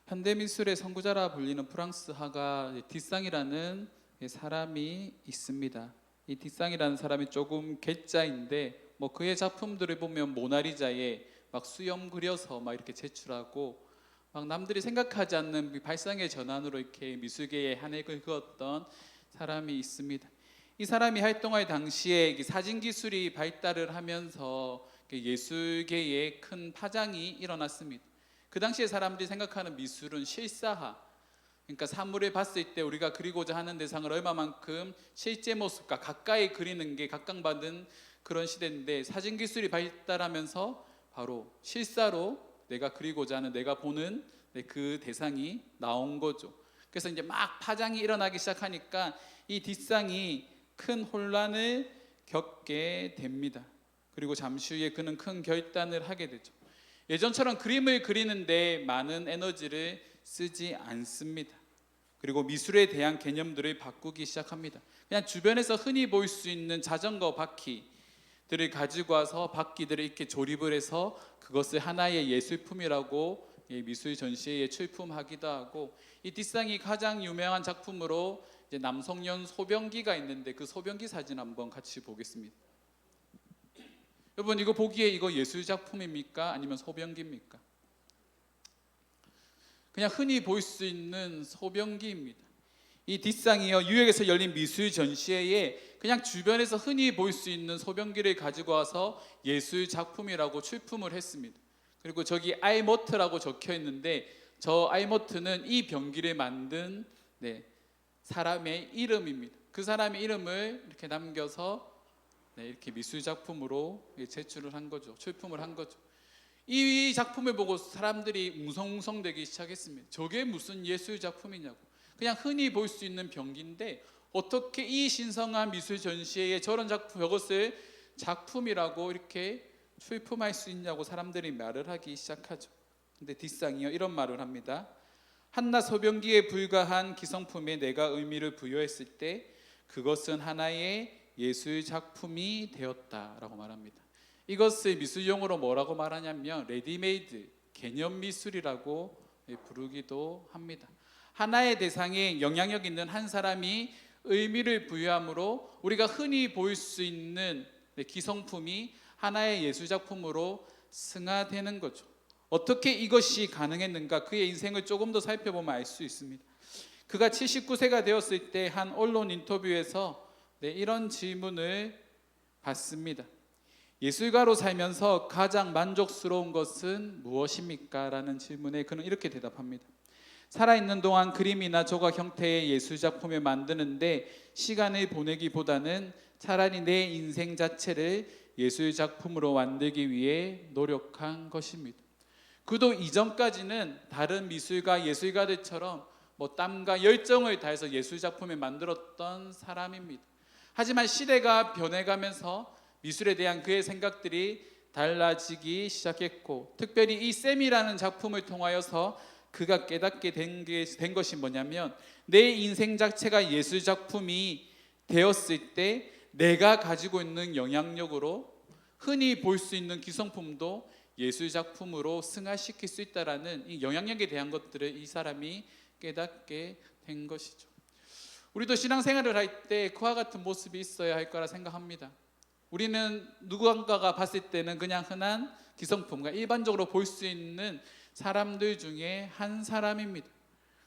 현대미술의 선구자라 불리는 프랑스 화가 디상이라는 사람이 있습니다. 이 디상이라는 사람이 조금 괴짜인데 그의 작품들을 보면 모나리자에 막 수염 그려서 막 이렇게 제출하고 막 남들이 생각하지 않는 발상의 전환으로 이렇게 미술계에 한 획을 그었던 사람이 있습니다. 이 사람이 활동할 당시에 사진 기술이 발달을 하면서 예술계에 큰 파장이 일어났습니다. 그 당시에 사람들이 생각하는 미술은 실사화, 그러니까 사물을 봤을 때 우리가 그리고자 하는 대상을 얼마만큼 실제 모습과 가까이 그리는 게 각광받은 그런 시대인데, 사진 기술이 발달하면서 바로 실사로 내가 그리고자 하는, 내가 보는 그 대상이 나온 거죠. 그래서 이제 막 파장이 일어나기 시작하니까 이 디상이 큰 혼란을 겪게 됩니다. 그리고 잠시 후에 그는 큰 결단을 하게 되죠. 예전처럼 그림을 그리는데 많은 에너지를 쓰지 않습니다. 그리고 미술에 대한 개념들을 바꾸기 시작합니다. 그냥 주변에서 흔히 볼 수 있는 자전거 바퀴들을 가지고 와서 바퀴들을 이렇게 조립을 해서 그것을 하나의 예술품이라고 미술 전시회에 출품하기도 하고, 이 디상이 가장 유명한 작품으로 이제 남성용 소변기가 있는데 그 소변기 사진 한번 같이 보겠습니다. 여러분, 이거 보기에 이거 예술 작품입니까? 아니면 소변기입니까? 그냥 흔히 볼 수 있는 소변기입니다. 이 디상이요, 뉴욕에서 열린 미술 전시회에 그냥 주변에서 흔히 볼 수 있는 소변기를 가지고 와서 예술 작품이라고 출품을 했습니다. 그리고 저기 알모트라고 적혀 있는데, 저 알모트는 이 병기를 만든 사람의 이름입니다. 그 사람의 이름을 이렇게 남겨서 이렇게 미술 작품으로 제출을 한 거죠. 출품을 한 거죠. 이 작품을 보고 사람들이 웅성웅성대기 시작했습니다. 저게 무슨 예술 작품이냐고. 그냥 흔히 볼 수 있는 병기인데 어떻게 이 신성한 미술 전시회에 저런 작품, 저것을 작품이라고 이렇게 출품할 수 있냐고 사람들이 말을 하기 시작하죠. 근데 디상이요, 이런 말을 합니다. 한낱 소변기에 불과한 기성품에 내가 의미를 부여했을 때 그것은 하나의 예술 작품이 되었다라고 말합니다. 이것을 미술용어로 뭐라고 말하냐면 레디메이드, 개념 미술이라고 부르기도 합니다. 하나의 대상에 영향력 있는 한 사람이 의미를 부여함으로 우리가 흔히 볼 수 있는 기성품이 하나의 예술 작품으로 승화되는 거죠. 어떻게 이것이 가능했는가? 그의 인생을 조금 더 살펴보면 알 수 있습니다. 그가 79세가 되었을 때 한 언론 인터뷰에서 이런 질문을 받습니다. 예술가로 살면서 가장 만족스러운 것은 무엇입니까? 라는 질문에 그는 이렇게 대답합니다. 살아있는 동안 그림이나 조각 형태의 예술작품을 만드는데 시간을 보내기보다는 차라리 내 인생 자체를 예술작품으로 만들기 위해 노력한 것입니다. 그도 이전까지는 다른 미술가, 예술가들처럼 땀과 열정을 다해서 예술작품을 만들었던 사람입니다. 하지만 시대가 변해가면서 미술에 대한 그의 생각들이 달라지기 시작했고, 특별히 이 샘이라는 작품을 통하여서 그가 깨닫게 된 것이 뭐냐면, 내 인생 자체가 예술 작품이 되었을 때 내가 가지고 있는 영향력으로 흔히 볼 수 있는 기성품도 예술 작품으로 승화시킬 수 있다라는 이 영향력에 대한 것들을 이 사람이 깨닫게 된 것이죠. 우리도 신앙생활을 할 때 그와 같은 모습이 있어야 할 거라 생각합니다. 우리는 누군가가 봤을 때는 그냥 흔한 기성품과 일반적으로 볼 수 있는 사람들 중에 한 사람입니다.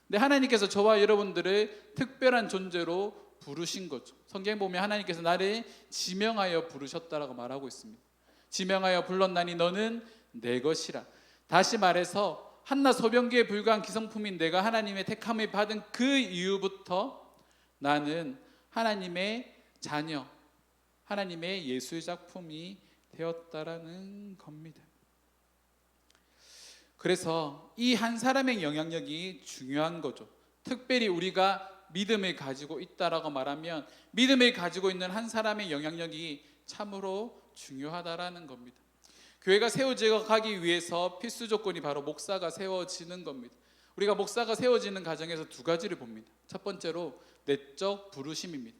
근데 하나님께서 저와 여러분들을 특별한 존재로 부르신 거죠. 성경 보면 하나님께서 나를 지명하여 부르셨다라고 말하고 있습니다. 지명하여 불렀나니 너는 내 것이라. 다시 말해서 한낱 소변기에 불과한 기성품인 내가 하나님의 택함을 받은 그 이후부터 나는 하나님의 자녀, 하나님의 예술 작품이 되었다라는 겁니다. 그래서 이 한 사람의 영향력이 중요한 거죠. 특별히 우리가 믿음을 가지고 있다라고 말하면 믿음을 가지고 있는 한 사람의 영향력이 참으로 중요하다라는 겁니다. 교회가 세워져 가기 위해서 필수 조건이 바로 목사가 세워지는 겁니다. 우리가 목사가 세워지는 과정에서 두 가지를 봅니다. 첫 번째로 내적 부르심입니다.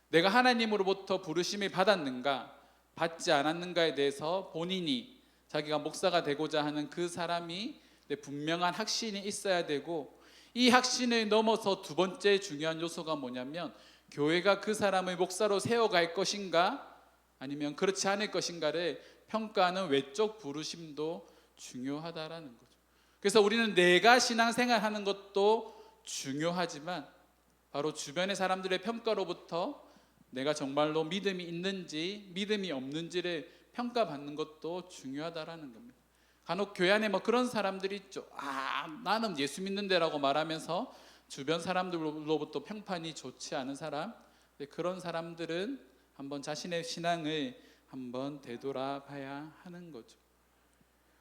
내가 하나님으로부터 부르심을 받았는가, 받지 않았는가에 대해서 본인이 자기가 목사가 되고자 하는 그 사람이 근데 분명한 확신이 있어야 되고, 이 확신을 넘어서 두 번째 중요한 요소가 뭐냐면 교회가 그 사람을 목사로 세워갈 것인가 아니면 그렇지 않을 것인가를 평가하는 외적 부르심도 중요하다라는 거죠. 그래서 우리는 내가 신앙생활하는 것도 중요하지만 바로 주변의 사람들의 평가로부터 내가 정말로 믿음이 있는지 믿음이 없는지를 평가받는 것도 중요하다라는 겁니다. 간혹 교회 안에 그런 사람들이 있죠. 나는 예수 믿는데라고 말하면서 주변 사람들로부터 평판이 좋지 않은 사람, 그런 사람들은 한번 자신의 신앙을 한번 되돌아봐야 하는 거죠.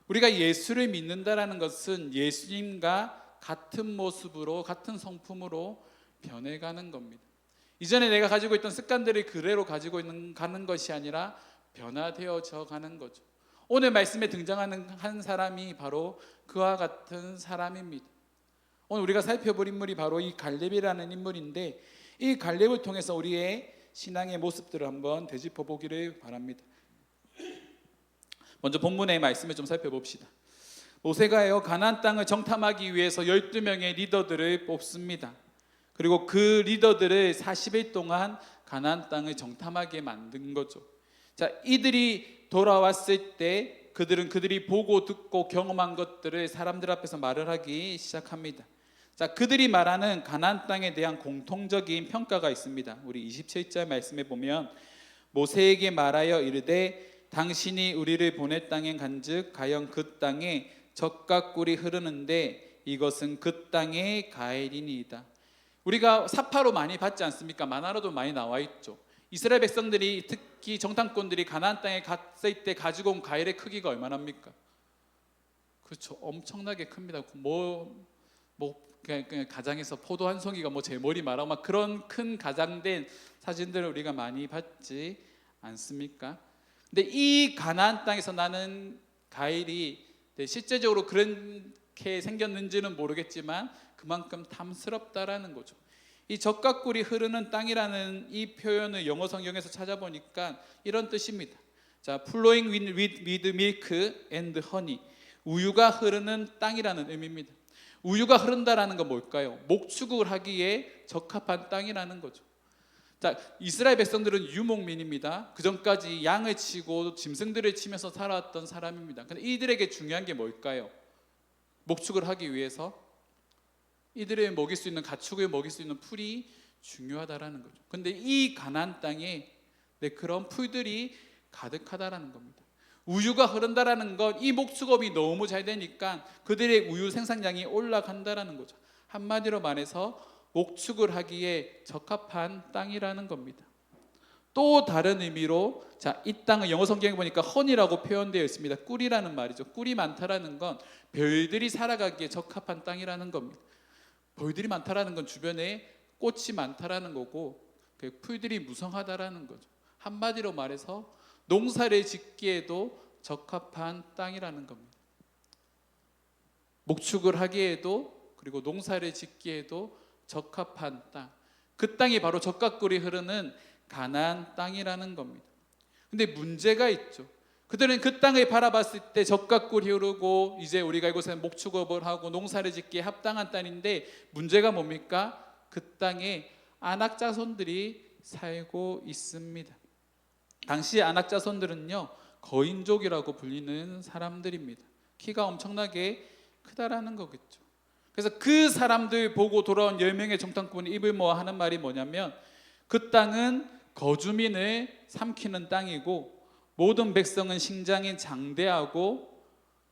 우리가 예수를 믿는다라는 것은 예수님과 같은 모습으로 같은 성품으로 변해가는 겁니다. 이전에 내가 가지고 있던 습관들을 그대로 가지고 가는 것이 아니라 변화되어져 가는 거죠. 오늘 말씀에 등장하는 한 사람이 바로 그와 같은 사람입니다. 오늘 우리가 살펴볼 인물이 바로 이 갈렙이라는 인물인데, 이 갈렙을 통해서 우리의 신앙의 모습들을 한번 되짚어 보기를 바랍니다. 먼저 본문의 말씀을 좀 살펴봅시다. 모세가요 가나안 땅을 정탐하기 위해서 12명의 리더들을 뽑습니다. 그리고 그 리더들을 40일 동안 가나안 땅을 정탐하게 만든 거죠. 자, 이들이 돌아왔을 때 그들이 보고 듣고 경험한 것들을 사람들 앞에서 말을 하기 시작합니다. 자, 그들이 말하는 가나안 땅에 대한 공통적인 평가가 있습니다. 우리 27절 말씀에 보면 모세에게 말하여 이르되 당신이 우리를 보낼 땅에 간즉 가령 그 땅에 젖과 꿀이 흐르는데 이것은 그 땅의 가엘이니이다. 우리가 사파로 많이 봤지 않습니까? 만화로도 많이 나와 있죠. 이스라엘 백성들이, 특히 정탐꾼들이 가나안 땅에 갔을 때 가지고 온 가엘의 크기가 얼마나 합니까? 그렇죠, 엄청나게 큽니다. 그냥 가장에서 포도 한 송이가 제 머리 말하고 그런 큰 가장된 사진들을 우리가 많이 봤지 않습니까? 근데 이 가나안 땅에서 나는 가엘이 실제적으로 그렇게 생겼는지는 모르겠지만 그만큼 탐스럽다라는 거죠. 이 젖과 꿀이 흐르는 땅이라는 이 표현을 영어 성경에서 찾아보니까 이런 뜻입니다. 자, flowing with milk and honey, 우유가 흐르는 땅이라는 의미입니다. 우유가 흐른다라는 건 뭘까요? 목축을 하기에 적합한 땅이라는 거죠. 자, 이스라엘 백성들은 유목민입니다. 그 전까지 양을 치고 짐승들을 치면서 살아왔던 사람입니다. 근데 이들에게 중요한 게 뭘까요? 목축을 하기 위해서 이들을 먹일 수 있는, 가축을 먹일 수 있는 풀이 중요하다라는 거죠. 근데 이 가나안 땅에 그런 풀들이 가득하다라는 겁니다. 우유가 흐른다라는 건 이 목축업이 너무 잘 되니까 그들의 우유 생산량이 올라간다라는 거죠. 한마디로 말해서 목축을 하기에 적합한 땅이라는 겁니다. 또 다른 의미로, 자, 이 땅은 영어 성경에 보니까 허니라고 표현되어 있습니다. 꿀이라는 말이죠. 꿀이 많다라는 건 별들이 살아가기에 적합한 땅이라는 겁니다. 벌들이 많다라는 건 주변에 꽃이 많다라는 거고, 풀들이 무성하다라는 거죠. 한마디로 말해서 농사를 짓기에도 적합한 땅이라는 겁니다. 목축을 하기에도 그리고 농사를 짓기에도 적합한 땅, 그 땅이 바로 젖과 꿀이 흐르는 가나안 땅이라는 겁니다. 근데 문제가 있죠. 그들은 그 땅을 바라봤을 때 젖과 꿀이 흐르고 이제 우리가 이곳에는 목축업을 하고 농사를 짓기에 합당한 땅인데, 문제가 뭡니까? 그 땅에 아낙 자손들이 살고 있습니다. 당시 아낙 자손들은요 거인족이라고 불리는 사람들입니다. 키가 엄청나게 크다라는 거겠죠. 그래서 그 사람들 보고 돌아온 10명의 정탐꾼이 입을 모아 하는 말이 뭐냐면, 그 땅은 거주민을 삼키는 땅이고 모든 백성은 신장이 장대하고,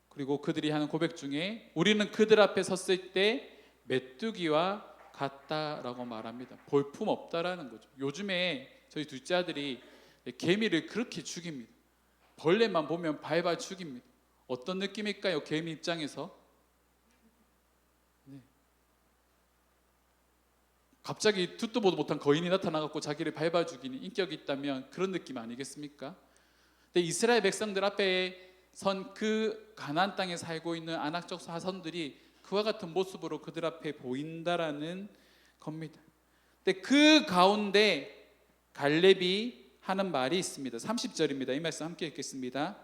그리고 그들이 하는 고백 중에 우리는 그들 앞에 섰을 때 메뚜기와 같다라고 말합니다. 볼품 없다라는 거죠. 요즘에 저희 둘째 아들이 개미를 그렇게 죽입니다. 벌레만 보면 발발 죽입니다. 어떤 느낌일까요? 개미 입장에서 갑자기 듣도 보도 못한 거인이 나타나갖고 자기를 밟아 죽이는 인격이 있다면 그런 느낌 아니겠습니까? 근데 이스라엘 백성들 앞에 선 그 가나안 땅에 살고 있는 아낙족 사선들이 그와 같은 모습으로 그들 앞에 보인다라는 겁니다. 근데 그 가운데 갈렙이 하는 말이 있습니다. 30절입니다. 이 말씀 함께 읽겠습니다.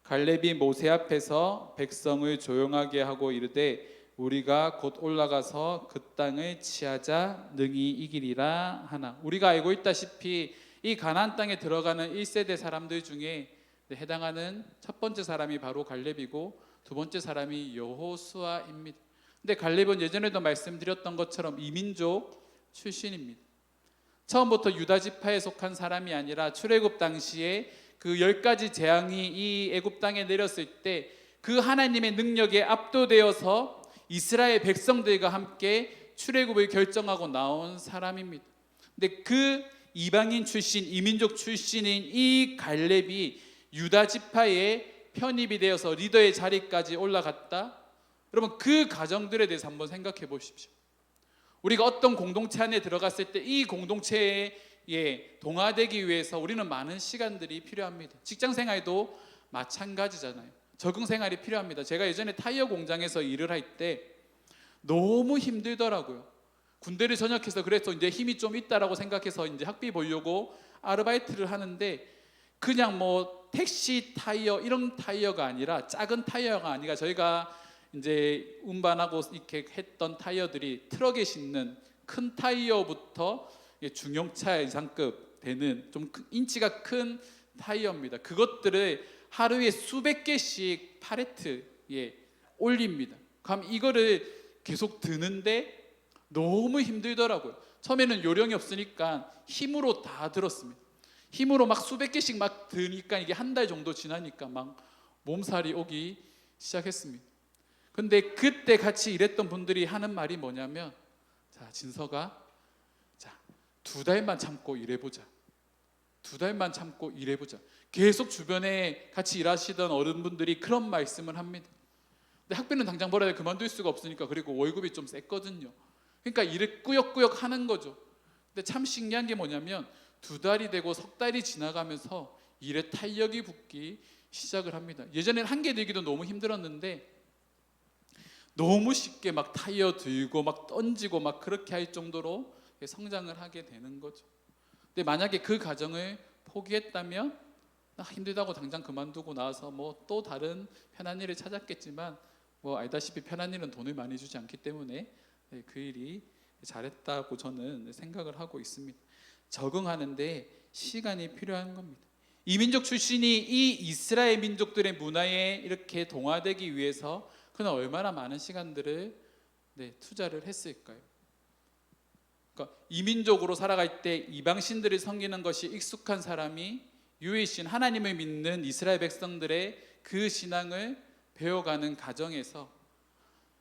갈렙이 모세 앞에서 백성을 조용하게 하고 이르되 우리가 곧 올라가서 그 땅을 취하자 능히 이기리라 하나. 우리가 알고 있다시피 이 가나안 땅에 들어가는 1세대 사람들 중에 해당하는 첫 번째 사람이 바로 갈렙이고 두 번째 사람이 여호수아입니다. 근데 갈렙은 예전에도 말씀드렸던 것처럼 이민족 출신입니다. 처음부터 유다 지파에 속한 사람이 아니라 출애굽 당시에 그 10가지 재앙이 이 애굽 땅에 내렸을 때 그 하나님의 능력에 압도되어서 이스라엘 백성들과 함께 출애굽을 결정하고 나온 사람입니다. 근데 그 이방인 출신, 이민족 출신인 이 갈렙이 유다 지파에 편입이 되어서 리더의 자리까지 올라갔다. 여러분, 그 가정들에 대해서 한번 생각해 보십시오. 우리가 어떤 공동체 안에 들어갔을 때 이 공동체에 동화되기 위해서 우리는 많은 시간들이 필요합니다. 직장 생활도 마찬가지잖아요. 적응 생활이 필요합니다. 제가 예전에 타이어 공장에서 일을 할 때 너무 힘들더라고요. 군대를 전역해서 그래서 이제 힘이 좀 있다라고 생각해서 이제 학비 벌려고 아르바이트를 하는데 그냥 뭐 택시 타이어 이런 타이어가 아니라 작은 타이어가 아니라 저희가 이제 운반하고 이렇게 했던 타이어들이 트럭에 싣는 큰 타이어부터 중형차 이상급 되는 좀 인치가 큰 타이어입니다. 그것들을 하루에 수백 개씩 팔레트에 올립니다. 그럼 이거를 계속 드는데 너무 힘들더라고요. 처음에는 요령이 없으니까 힘으로 다 들었습니다. 힘으로 막 수백 개씩 막 드니까 이게 한 달 정도 지나니까 막 몸살이 오기 시작했습니다. 근데 그때 같이 일했던 분들이 하는 말이 뭐냐면, 자, 진서가, 자, 2달만 참고 일해보자. 2달만 참고 일해보자. 계속 주변에 같이 일하시던 어른분들이 그런 말씀을 합니다. 근데 학비는 당장 벌어야 그만둘 수가 없으니까, 그리고 월급이 좀 셌거든요. 그러니까 일을 꾸역꾸역 하는 거죠. 근데 참 신기한 게 뭐냐면 2달이 되고 석 달이 지나가면서 일에 탄력이 붙기 시작을 합니다. 예전에는 한 개 들기도 너무 힘들었는데 너무 쉽게 막 타이어 들고 막 던지고 막 그렇게 할 정도로 성장을 하게 되는 거죠. 근데 만약에 그 가정을 포기했다면 힘들다고 당장 그만두고 나와서 뭐 또 다른 편한 일을 찾았겠지만 뭐 알다시피 편한 일은 돈을 많이 주지 않기 때문에 그 일이 잘했다고 저는 생각을 하고 있습니다. 적응하는데 시간이 필요한 겁니다. 이민족 출신이 이 이스라엘 민족들의 문화에 이렇게 동화되기 위해서 그는 얼마나 많은 시간들을 투자를 했을까요? 그러니까 이민족으로 살아갈 때 이방신들을 섬기는 것이 익숙한 사람이 유일신 하나님을 믿는 이스라엘 백성들의 그 신앙을 배워가는 과정에서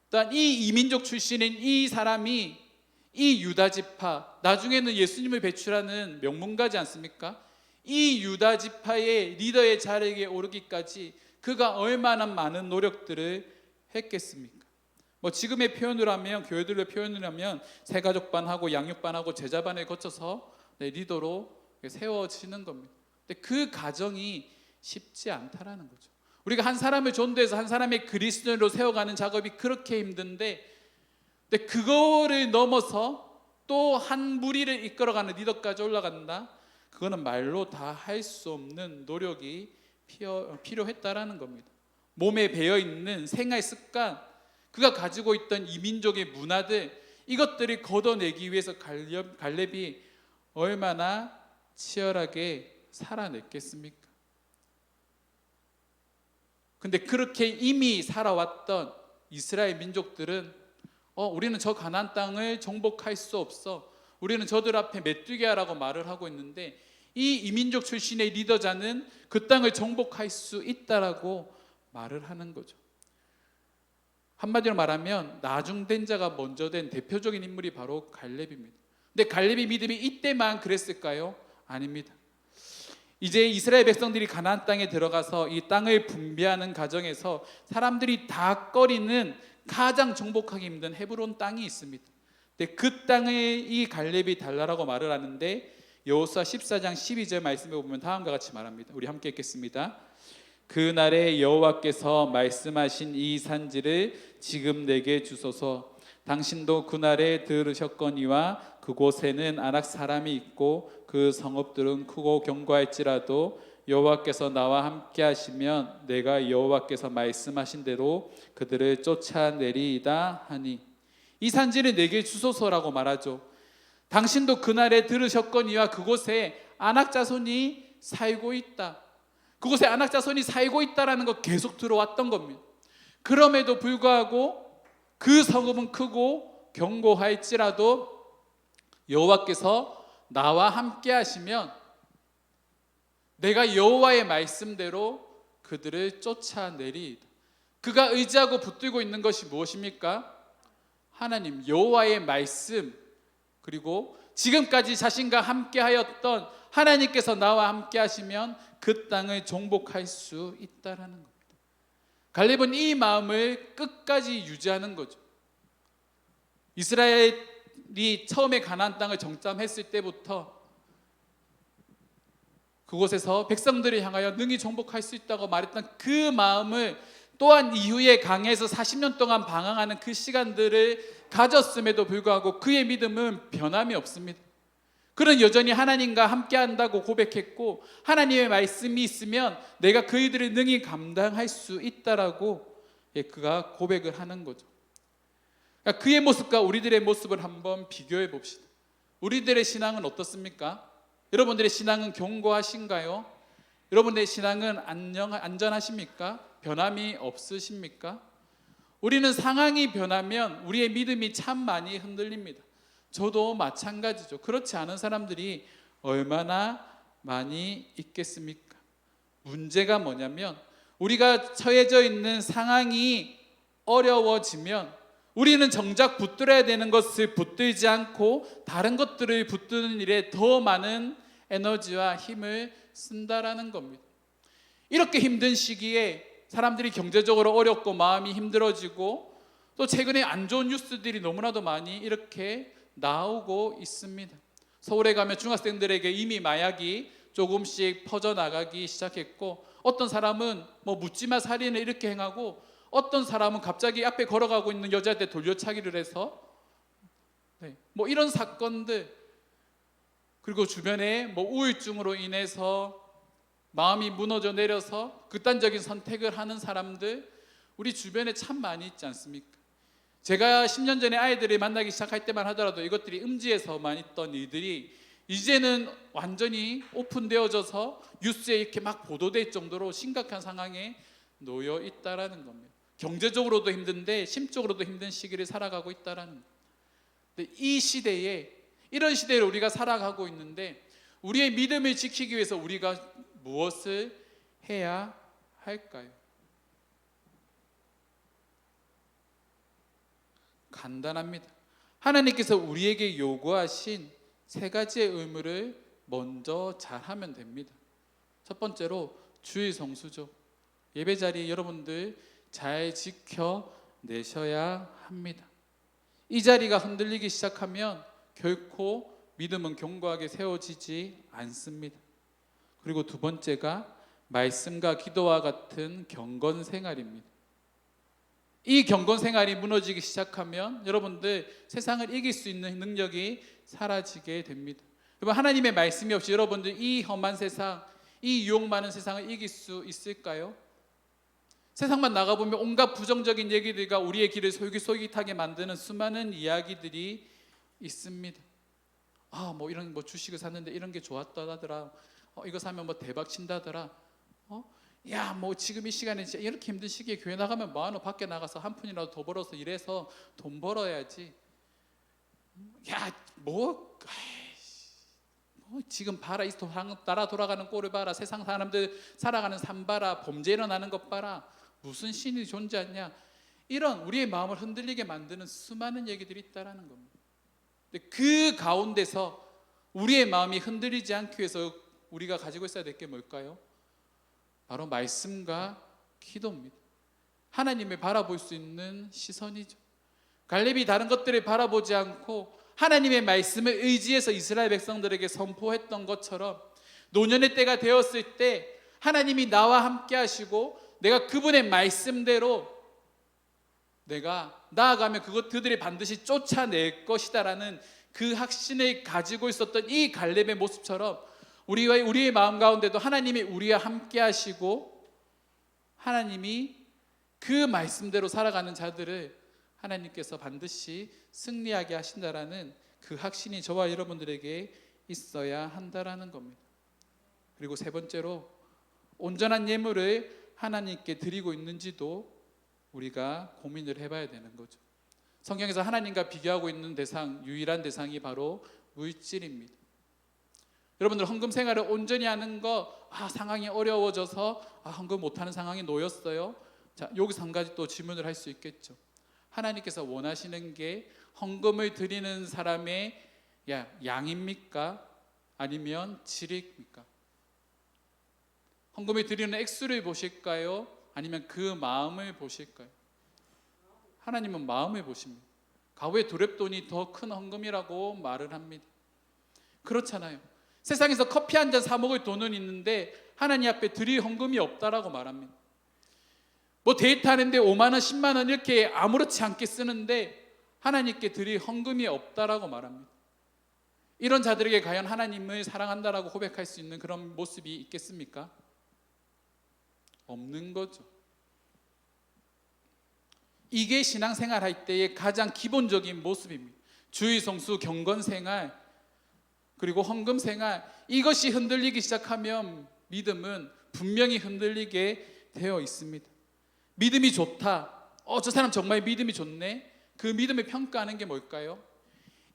또한 이 이민족 출신인 이 사람이 이 유다 지파, 나중에는 예수님을 배출하는 명문가지 않습니까? 이 유다 지파의 리더의 자리에 오르기까지 그가 얼마나 많은 노력들을 했겠습니까? 뭐 지금의 표현으로 하면, 교회들의 표현으로 하면 새가족반하고 양육반하고 제자반을 거쳐서 리더로 세워지는 겁니다. 근데 그 과정이 쉽지 않다라는 거죠. 우리가 한 사람을 전도해서 한 사람의 그리스도인으로 세워가는 작업이 그렇게 힘든데, 근데 그거를 넘어서 또 한 무리를 이끌어가는 리더까지 올라간다. 그거는 말로 다 할 수 없는 노력이 필요했다라는 겁니다. 몸에 배어 있는 생활 습관, 그가 가지고 있던 이민족의 문화들, 이것들을 걷어내기 위해서 갈렙이 얼마나 치열하게 살아냈겠습니까? 근데 그렇게 이미 살아왔던 이스라엘 민족들은 우리는 저 가나안 땅을 정복할 수 없어, 우리는 저들 앞에 메뚜기 하라고 말을 하고 있는데, 이 이민족 출신의 리더자는 그 땅을 정복할 수 있다라고 말을 하는 거죠. 한마디로 말하면 나중된 자가 먼저 된 대표적인 인물이 바로 갈렙입니다. 근데 갈렙의 믿음이 이때만 그랬을까요? 아닙니다. 이제 이스라엘 백성들이 가나안 땅에 들어가서 이 땅을 분배하는 과정에서 사람들이 다 꺼리는 가장 정복하기 힘든 헤브론 땅이 있습니다. 근데 그 땅에 이 갈렙이 달라라고 말을 하는데, 여호수아 14장 12절 말씀에 보면 다음과 같이 말합니다. 우리 함께 읽겠습니다. 그날에 여호와께서 말씀하신 이 산지를 지금 내게 주소서. 당신도 그날에 들으셨거니와 그곳에는 아낙 사람이 있고 그 성읍들은 크고 견고할지라도 여호와께서 나와 함께 하시면 내가 여호와께서 말씀하신 대로 그들을 쫓아내리이다 하니, 이 산지를 내게 주소서라고 말하죠. 당신도 그날에 들으셨거니와 그곳에 안악자손이 살고 있다. 그곳에 안악자손이 살고 있다라는 거 계속 들어왔던 겁니다. 그럼에도 불구하고 그 성읍은 크고 견고할지라도 여호와께서 나와 함께 하시면 내가 여호와의 말씀대로 그들을 쫓아내리이다. 그가 의지하고 붙들고 있는 것이 무엇입니까? 하나님 여호와의 말씀, 그리고 지금까지 자신과 함께 하였던 하나님께서 나와 함께 하시면 그 땅을 정복할 수 있다라는 겁니다. 갈렙은 이 마음을 끝까지 유지하는 거죠. 이스라엘이 처음에 가나안 땅을 정탐했을 때부터 그곳에서 백성들을 향하여 능히 정복할 수 있다고 말했던 그 마음을 또한 이후에 강해에서 40년 동안 방황하는 그 시간들을 가졌음에도 불구하고 그의 믿음은 변함이 없습니다. 그는 여전히 하나님과 함께 한다고 고백했고, 하나님의 말씀이 있으면 내가 그이들을 능히 감당할 수 있다라고 그가 고백을 하는 거죠. 그러니까 그의 모습과 우리들의 모습을 한번 비교해 봅시다. 우리들의 신앙은 어떻습니까? 여러분들의 신앙은 견고하신가요? 여러분들의 신앙은 안전하십니까? 변함이 없으십니까? 우리는 상황이 변하면 우리의 믿음이 참 많이 흔들립니다. 저도 마찬가지죠. 그렇지 않은 사람들이 얼마나 많이 있겠습니까? 문제가 뭐냐면 우리가 처해져 있는 상황이 어려워지면 우리는 정작 붙들어야 되는 것을 붙들지 않고 다른 것들을 붙드는 일에 더 많은 에너지와 힘을 쓴다라는 겁니다. 이렇게 힘든 시기에 사람들이 경제적으로 어렵고 마음이 힘들어지고 또 최근에 안 좋은 뉴스들이 너무나도 많이 이렇게 나오고 있습니다. 서울에 가면 중학생들에게 이미 마약이 조금씩 퍼져나가기 시작했고, 어떤 사람은 묻지마 살인을 이렇게 행하고, 어떤 사람은 갑자기 앞에 걸어가고 있는 여자한테 돌려차기를 해서 이런 사건들, 그리고 주변에 우울증으로 인해서 마음이 무너져 내려서 극단적인 선택을 하는 사람들, 우리 주변에 참 많이 있지 않습니까? 제가 10년 전에 아이들을 만나기 시작할 때만 하더라도 이것들이 음지에서만 있던 일들이 이제는 완전히 오픈되어져서 뉴스에 이렇게 막 보도될 정도로 심각한 상황에 놓여 있다라는 겁니다. 경제적으로도 힘든데 심적으로도 힘든 시기를 살아가고 있다라는 겁니다. 근데 이 시대에, 이런 시대를 우리가 살아가고 있는데 우리의 믿음을 지키기 위해서 우리가 무엇을 해야 할까요? 간단합니다. 하나님께서 우리에게 요구하신 세 가지의 의무를 먼저 잘하면 됩니다. 첫 번째로 주일 성수죠. 예배 자리 여러분들 잘 지켜내셔야 합니다. 이 자리가 흔들리기 시작하면 결코 믿음은 견고하게 세워지지 않습니다. 그리고 두 번째가 말씀과 기도와 같은 경건 생활입니다. 이 경건 생활이 무너지기 시작하면 여러분들 세상을 이길 수 있는 능력이 사라지게 됩니다. 여러분, 하나님의 말씀이 없이 여러분들 이 험한 세상, 이 유혹 많은 세상을 이길 수 있을까요? 세상만 나가보면 온갖 부정적인 얘기들과 우리의 길을 솔깃솔깃하게 만드는 수많은 이야기들이 있습니다. 이런 주식을 샀는데 이런 게 좋았다더라. 이거 사면 대박 친다더라. 지금 이 시간에 진짜 이렇게 힘든 시기에 교회 나가면 뭐하노? 밖에 나가서 한 푼이라도 더 벌어서 일해서 돈 벌어야지. 지금 봐라, 이 나라 돌아가는 꼴을 봐라, 세상 사람들 살아가는 삶 봐라, 범죄 일어나는 것 봐라, 무슨 신이 존재하냐. 이런 우리의 마음을 흔들리게 만드는 수많은 얘기들이 있다라는 겁니다. 근데 그 가운데서 우리의 마음이 흔들리지 않기 위해서 우리가 가지고 있어야 될 게 뭘까요? 바로 말씀과 기도입니다. 하나님을 바라볼 수 있는 시선이죠. 갈렙이 다른 것들을 바라보지 않고 하나님의 말씀을 의지해서 이스라엘 백성들에게 선포했던 것처럼 노년의 때가 되었을 때 하나님이 나와 함께 하시고 내가 그분의 말씀대로 내가 나아가면 그들이 반드시 쫓아낼 것이다라는 그 확신을 가지고 있었던 이 갈렙의 모습처럼 우리의 마음 가운데도 하나님이 우리와 함께 하시고 하나님이 그 말씀대로 살아가는 자들을 하나님께서 반드시 승리하게 하신다라는 그 확신이 저와 여러분들에게 있어야 한다라는 겁니다. 그리고 세 번째로 온전한 예물을 하나님께 드리고 있는지도 우리가 고민을 해봐야 되는 거죠. 성경에서 하나님과 비교하고 있는 유일한 대상이 바로 물질입니다. 여러분들 헌금 생활을 온전히 하는 거 상황이 어려워져서 헌금 못하는 상황에 놓였어요. 자, 여기서 한 가지 또 질문을 할 수 있겠죠. 하나님께서 원하시는 게 헌금을 드리는 사람의 양입니까? 아니면 질입니까? 헌금을 드리는 액수를 보실까요? 아니면 그 마음을 보실까요? 하나님은 마음을 보십니다. 가후의 두렙돈이 더 큰 헌금이라고 말을 합니다. 그렇잖아요. 세상에서 커피 한 잔 사 먹을 돈은 있는데 하나님 앞에 드릴 헌금이 없다라고 말합니다. 뭐 데이트하는데 5만 원, 10만 원 이렇게 아무렇지 않게 쓰는데 하나님께 드릴 헌금이 없다라고 말합니다. 이런 자들에게 과연 하나님을 사랑한다라고 고백할 수 있는 그런 모습이 있겠습니까? 없는 거죠. 이게 신앙생활 할 때의 가장 기본적인 모습입니다. 주의 성수, 경건생활, 그리고 헌금생활, 이것이 흔들리기 시작하면 믿음은 분명히 흔들리게 되어 있습니다. 믿음이 좋다, 저 사람 정말 믿음이 좋네, 그 믿음을 평가하는 게 뭘까요?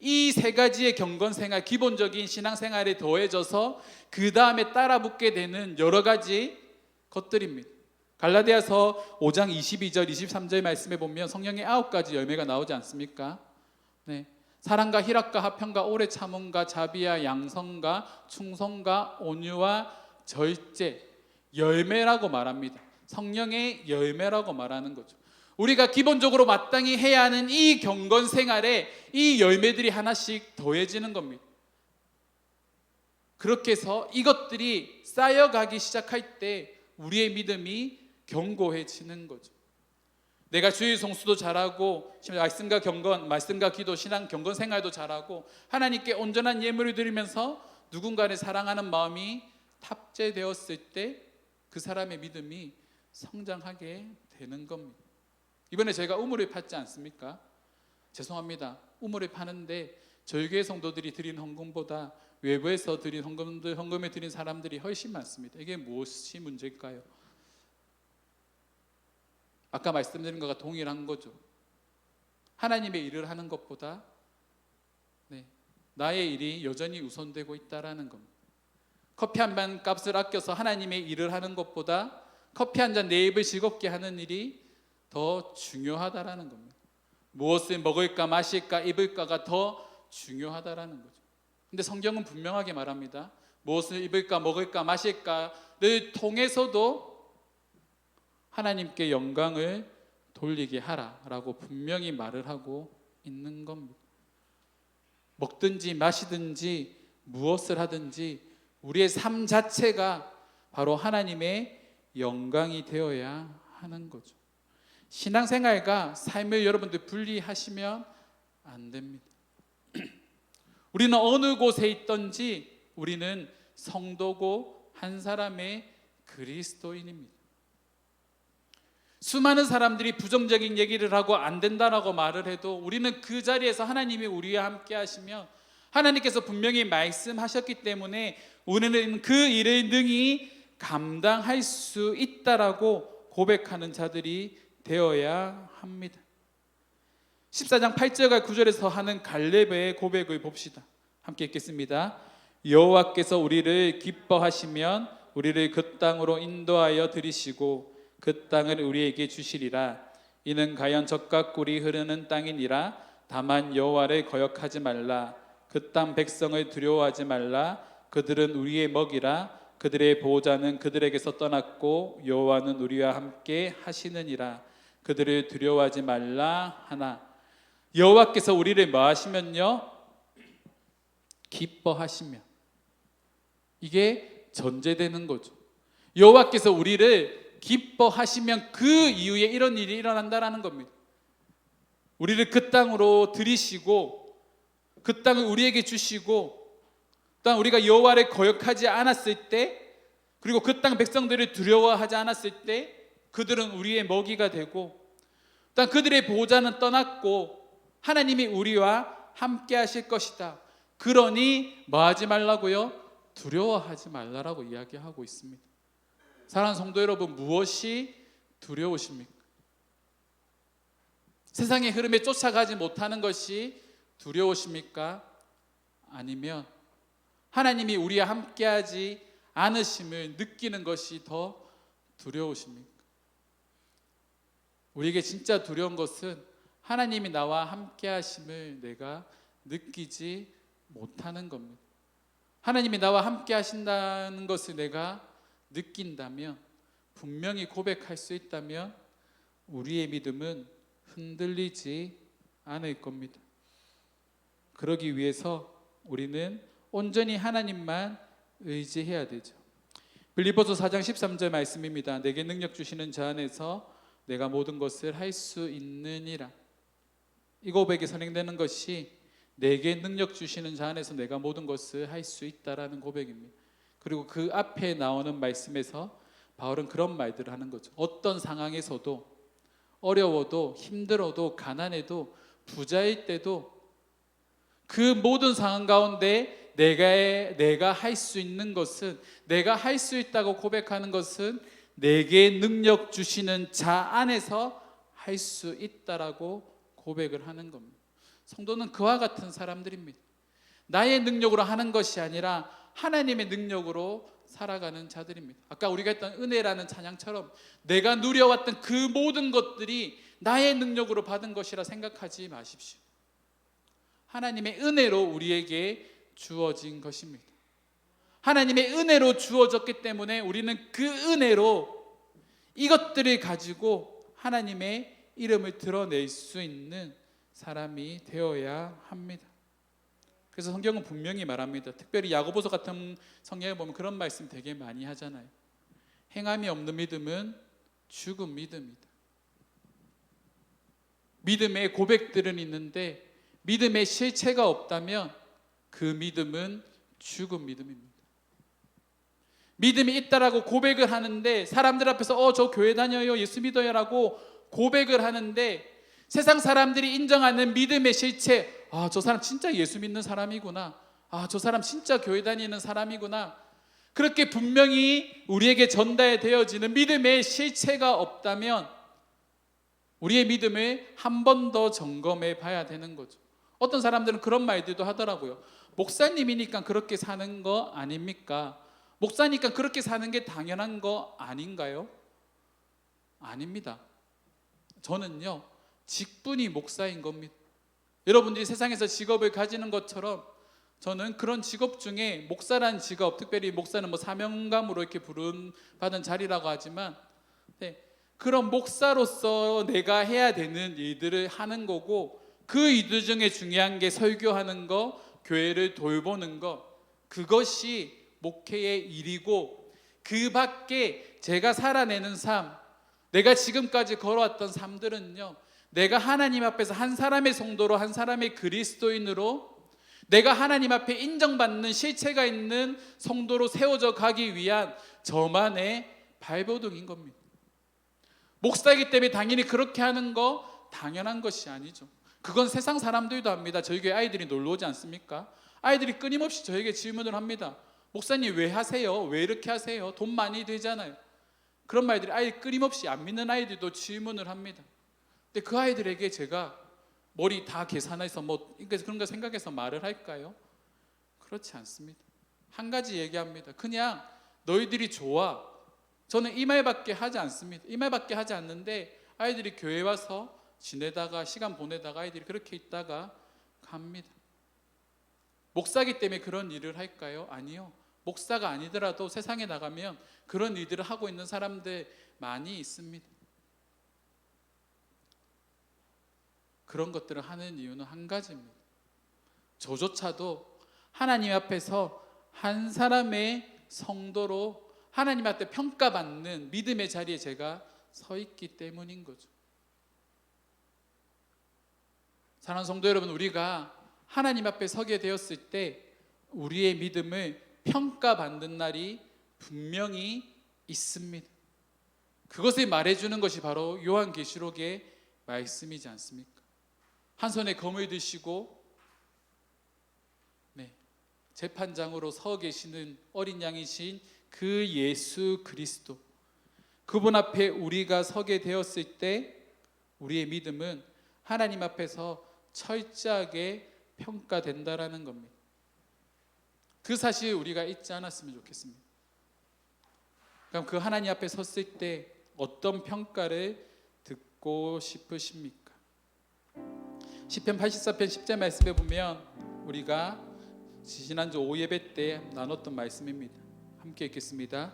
이 세 가지의 경건생활, 기본적인 신앙생활에 더해져서 그 다음에 따라붙게 되는 여러 가지 것들입니다. 갈라디아서 5장 22절 23절 말씀에 보면 성령의 9가지 열매가 나오지 않습니까? 네. 사랑과 희락과 화평과 오래 참음과 자비와 양성과 충성과 온유와 절제, 열매라고 말합니다. 성령의 열매라고 말하는 거죠. 우리가 기본적으로 마땅히 해야 하는 이 경건 생활에 이 열매들이 하나씩 더해지는 겁니다. 그렇게 해서 이것들이 쌓여가기 시작할 때 우리의 믿음이 견고해지는 거죠. 내가 주의 성수도 잘하고 말씀과 경건, 말씀과 기도, 신앙 경건 생활도 잘하고 하나님께 온전한 예물을 드리면서 누군가를 사랑하는 마음이 탑재되었을 때 그 사람의 믿음이 성장하게 되는 겁니다. 이번에 저희가 우물을 팠지 않습니까? 죄송합니다. 우물을 파는데 저희 교회 성도들이 드린 헌금보다 외부에서 드린 헌금을 드린 사람들이 훨씬 많습니다. 이게 무엇이 문제일까요? 아까 말씀드린 것과 동일한 거죠. 하나님의 일을 하는 것보다 나의 일이 여전히 우선되고 있다라는 겁니다. 커피 한 잔 값을 아껴서 하나님의 일을 하는 것보다 커피 한 잔 내 입을 즐겁게 하는 일이 더 중요하다라는 겁니다. 무엇을 먹을까 마실까 입을까가 더 중요하다라는 거죠. 근데 성경은 분명하게 말합니다. 무엇을 입을까 먹을까 마실까를 통해서도 하나님께 영광을 돌리게 하라라고 분명히 말을 하고 있는 겁니다. 먹든지 마시든지 무엇을 하든지 우리의 삶 자체가 바로 하나님의 영광이 되어야 하는 거죠. 신앙생활과 삶을 여러분들 분리하시면 안 됩니다. 우리는 어느 곳에 있든지 우리는 성도고 한 사람의 그리스도인입니다. 수많은 사람들이 부정적인 얘기를 하고 안 된다라고 말을 해도 우리는 그 자리에서 하나님이 우리와 함께 하시며 하나님께서 분명히 말씀하셨기 때문에 우리는 그 일을 능히 감당할 수 있다라고 고백하는 자들이 되어야 합니다. 14장 8절과 9절에서 하는 갈렙의 고백을 봅시다. 함께 읽겠습니다. 여호와께서 우리를 기뻐하시면 우리를 그 땅으로 인도하여 들이시고 그 땅을 우리에게 주시리라. 이는 가연 젖과 꿀이 흐르는 땅이니라. 다만 여호와를 거역하지 말라. 그 땅 백성을 두려워하지 말라. 그들은 우리의 먹이라. 그들의 보호자는 그들에게서 떠났고 여호와는 우리와 함께 하시느니라. 그들을 두려워하지 말라 하나. 여호와께서 우리를 뭐 하시면요? 기뻐하시면. 이게 전제되는 거죠. 여호와께서 우리를 기뻐하시면 그 이후에 이런 일이 일어난다라는 겁니다. 우리를 그 땅으로 들이시고 그 땅을 우리에게 주시고 또한 우리가 여호와를 거역하지 않았을 때, 그리고 그 땅 백성들을 두려워하지 않았을 때 그들은 우리의 먹이가 되고, 또한 그들의 보호자는 떠났고 하나님이 우리와 함께 하실 것이다. 그러니 뭐 하지 말라고요? 두려워하지 말라라고 이야기하고 있습니다. 사랑하는 성도 여러분, 무엇이 두려우십니까? 세상의 흐름에 쫓아가지 못하는 것이 두려우십니까? 아니면 하나님이 우리와 함께하지 않으심을 느끼는 것이 더 두려우십니까? 우리에게 진짜 두려운 것은 하나님이 나와 함께하심을 내가 느끼지 못하는 겁니다. 하나님이 나와 함께하신다는 것을 내가 느낀다면, 분명히 고백할 수 있다면 우리의 믿음은 흔들리지 않을 겁니다. 그러기 위해서 우리는 온전히 하나님만 의지해야 되죠. 빌립보서 4장 13절 말씀입니다. 내게 능력 주시는 자 안에서 내가 모든 것을 할 수 있느니라. 이 고백이 선행되는 것이 내게 능력 주시는 자 안에서 내가 모든 것을 할 수 있다라는 고백입니다. 그리고 그 앞에 나오는 말씀에서 바울은 그런 말들을 하는 거죠. 어떤 상황에서도, 어려워도, 힘들어도, 가난해도, 부자일 때도 그 모든 상황 가운데 내가 할 수 있는 것은, 내가 할 수 있다고 고백하는 것은 내게 능력 주시는 자 안에서 할 수 있다라고 고백을 하는 겁니다. 성도는 그와 같은 사람들입니다. 나의 능력으로 하는 것이 아니라 하나님의 능력으로 살아가는 자들입니다. 아까 우리가 했던 은혜라는 찬양처럼 내가 누려왔던 그 모든 것들이 나의 능력으로 받은 것이라 생각하지 마십시오. 하나님의 은혜로 우리에게 주어진 것입니다. 하나님의 은혜로 주어졌기 때문에 우리는 그 은혜로 이것들을 가지고 하나님의 이름을 드러낼 수 있는 사람이 되어야 합니다. 그래서 성경은 분명히 말합니다. 특별히 야고보서 같은 성경에 보면 그런 말씀 되게 많이 하잖아요. 행함이 없는 믿음은 죽은 믿음이다. 믿음의 고백들은 있는데 믿음의 실체가 없다면 그 믿음은 죽은 믿음입니다. 믿음이 있다라고 고백을 하는데 사람들 앞에서 저 교회 다녀요, 예수 믿어요 라고 고백을 하는데 세상 사람들이 인정하는 믿음의 실체, 저 사람 진짜 예수 믿는 사람이구나, 저 사람 진짜 교회 다니는 사람이구나, 그렇게 분명히 우리에게 전달되어지는 믿음의 실체가 없다면 우리의 믿음을 한 번 더 점검해 봐야 되는 거죠. 어떤 사람들은 그런 말들도 하더라고요. 목사님이니까 그렇게 사는 거 아닙니까? 목사니까 그렇게 사는 게 당연한 거 아닌가요? 아닙니다. 저는요, 직분이 목사인 겁니다. 여러분들이 세상에서 직업을 가지는 것처럼 저는 그런 직업 중에 목사라는 직업, 특별히 목사는 사명감으로 이렇게 부름받은 자리라고 하지만 그런 목사로서 내가 해야 되는 일들을 하는 거고, 그 일들 중에 중요한 게 설교하는 거, 교회를 돌보는 거, 그것이 목회의 일이고, 그 밖에 제가 살아내는 삶, 내가 지금까지 걸어왔던 삶들은요, 내가 하나님 앞에서 한 사람의 성도로, 한 사람의 그리스도인으로, 내가 하나님 앞에 인정받는 실체가 있는 성도로 세워져 가기 위한 저만의 발버둥인 겁니다. 목사이기 때문에 당연히 그렇게 하는 거 당연한 것이 아니죠. 그건 세상 사람들도 합니다. 저희 교회 아이들이 놀러 오지 않습니까? 아이들이 끊임없이 저에게 질문을 합니다. 목사님 왜 하세요? 왜 이렇게 하세요? 돈 많이 되잖아요. 그런 말들이 아이 끊임없이, 안 믿는 아이들도 질문을 합니다. 근데 그 아이들에게 제가 머리 다 계산해서 그런 거 생각해서 말을 할까요? 그렇지 않습니다. 한 가지 얘기합니다. 그냥 너희들이 좋아. 저는 이 말밖에 하지 않습니다. 이 말밖에 하지 않는데 아이들이 교회 와서 지내다가, 시간 보내다가 아이들이 그렇게 있다가 갑니다. 목사기 때문에 그런 일을 할까요? 아니요. 목사가 아니더라도 세상에 나가면 그런 일들을 하고 있는 사람들 많이 있습니다. 그런 것들을 하는 이유는 한 가지입니다. 저조차도 하나님 앞에서 한 사람의 성도로 하나님 앞에 평가받는 믿음의 자리에 제가 서 있기 때문인 거죠. 사랑하는 성도 여러분, 우리가 하나님 앞에 서게 되었을 때 우리의 믿음을 평가받는 날이 분명히 있습니다. 그것을 말해주는 것이 바로 요한계시록의 말씀이지 않습니까? 한 손에 검을 드시고 재판장으로 서 계시는 어린 양이신 그 예수 그리스도, 그분 앞에 우리가 서게 되었을 때 우리의 믿음은 하나님 앞에서 철저하게 평가된다라는 겁니다. 그 사실 우리가 잊지 않았으면 좋겠습니다. 그럼 그 하나님 앞에 섰을 때 어떤 평가를 듣고 싶으십니까? 시편 84편 10절 말씀에 보면 우리가 지난주 오예배 때 나눴던 말씀입니다. 함께 읽겠습니다.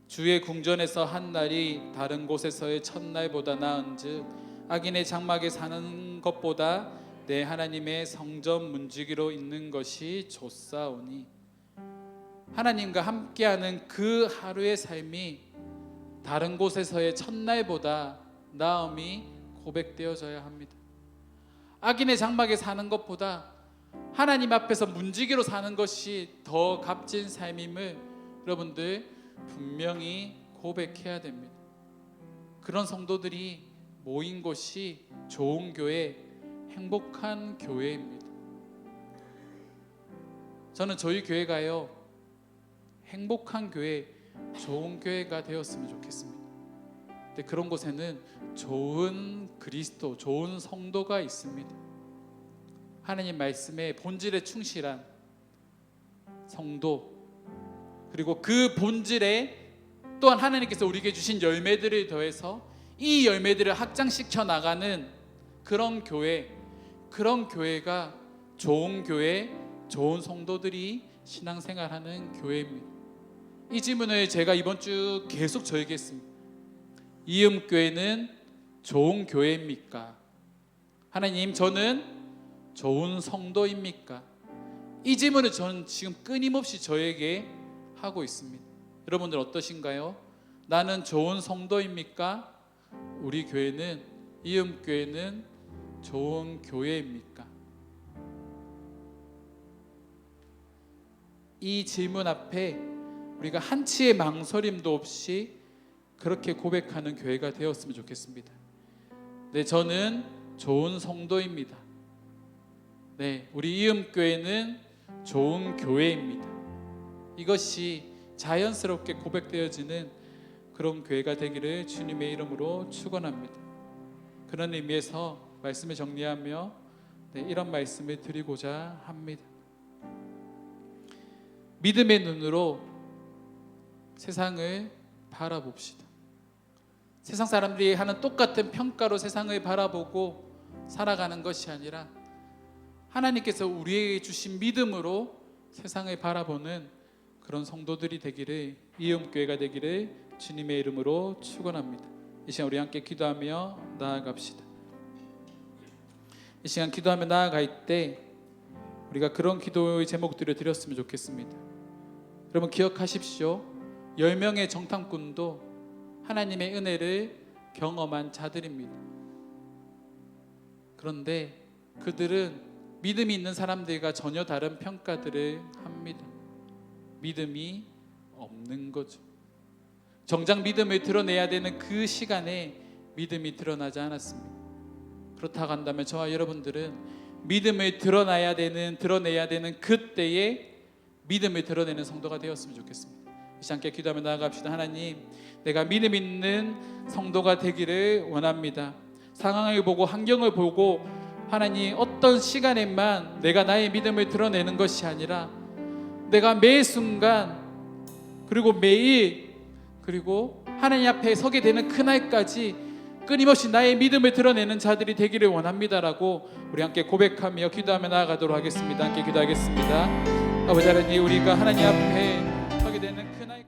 주의 궁전에서 한 날이 다른 곳에서의 첫날보다 나은즉 악인의 장막에 사는 것보다 내 하나님의 성전 문지기로 있는 것이 좋사오니, 하나님과 함께하는 그 하루의 삶이 다른 곳에서의 첫날보다 나음이 고백되어져야 합니다. 악인의 장막에 사는 것보다 하나님 앞에서 문지기로 사는 것이 더 값진 삶임을 여러분들 분명히 고백해야 됩니다. 그런 성도들이 모인 곳이 좋은 교회, 행복한 교회입니다. 저는 저희 교회가요, 행복한 교회, 좋은 교회가 되었으면 좋겠습니다. 근데 그런 곳에는 좋은 그리스도, 좋은 성도가 있습니다. 하나님 말씀의 본질에 충실한 성도, 그리고 그 본질에 또한 하나님께서 우리에게 주신 열매들을 더해서 이 열매들을 확장시켜 나가는 그런 교회, 그런 교회가 좋은 교회, 좋은 성도들이 신앙생활하는 교회입니다. 이 질문을 제가 이번 주 계속 저에게 했습니다. 이음교회는 좋은 교회입니까? 하나님, 저는 좋은 성도입니까? 이 질문을 저는 지금 끊임없이 저에게 하고 있습니다. 여러분들 어떠신가요? 나는 좋은 성도입니까? 우리 교회는, 이음교회는 좋은 교회입니까? 이 질문 앞에 우리가 한치의 망설임도 없이 그렇게 고백하는 교회가 되었으면 좋겠습니다. 네, 저는 좋은 성도입니다. 네, 우리 이음교회는 좋은 교회입니다. 이것이 자연스럽게 고백되어지는 그런 교회가 되기를 주님의 이름으로 축원합니다. 그런 의미에서 말씀을 정리하며 이런 말씀을 드리고자 합니다. 믿음의 눈으로 세상을 바라봅시다. 세상 사람들이 하는 똑같은 평가로 세상을 바라보고 살아가는 것이 아니라 하나님께서 우리에게 주신 믿음으로 세상을 바라보는 그런 성도들이 되기를, 이음교회가 되기를 주님의 이름으로 축원합니다. 이 시간 우리 함께 기도하며 나아갑시다. 이 시간 기도하며 나아갈 때 우리가 그런 기도의 제목들을 드렸으면 좋겠습니다. 여러분 기억하십시오. 10명의 정탐꾼도 하나님의 은혜를 경험한 자들입니다. 그런데 그들은 믿음이 있는 사람들과 전혀 다른 평가들을 합니다. 믿음이 없는 거죠. 정작 믿음을 드러내야 되는 그 시간에 믿음이 드러나지 않았습니다. 그렇다고 한다면 저와 여러분들은 믿음을 드러내야 되는 그때에 믿음을 드러내는 성도가 되었으면 좋겠습니다. 이 시간 함께 기도하며 나아갑시다. 하나님, 내가 믿음 있는 성도가 되기를 원합니다. 상황을 보고 환경을 보고 하나님 어떤 시간에만 내가 나의 믿음을 드러내는 것이 아니라 내가 매 순간 그리고 매일 그리고 하나님 앞에 서게 되는 그날까지 끊임없이 나의 믿음을 드러내는 자들이 되기를 원합니다라고 우리 함께 고백하며 기도하며 나아가도록 하겠습니다. 함께 기도하겠습니다. 아버지 하나님, 우리가 하나님 앞에 서게 되는 그날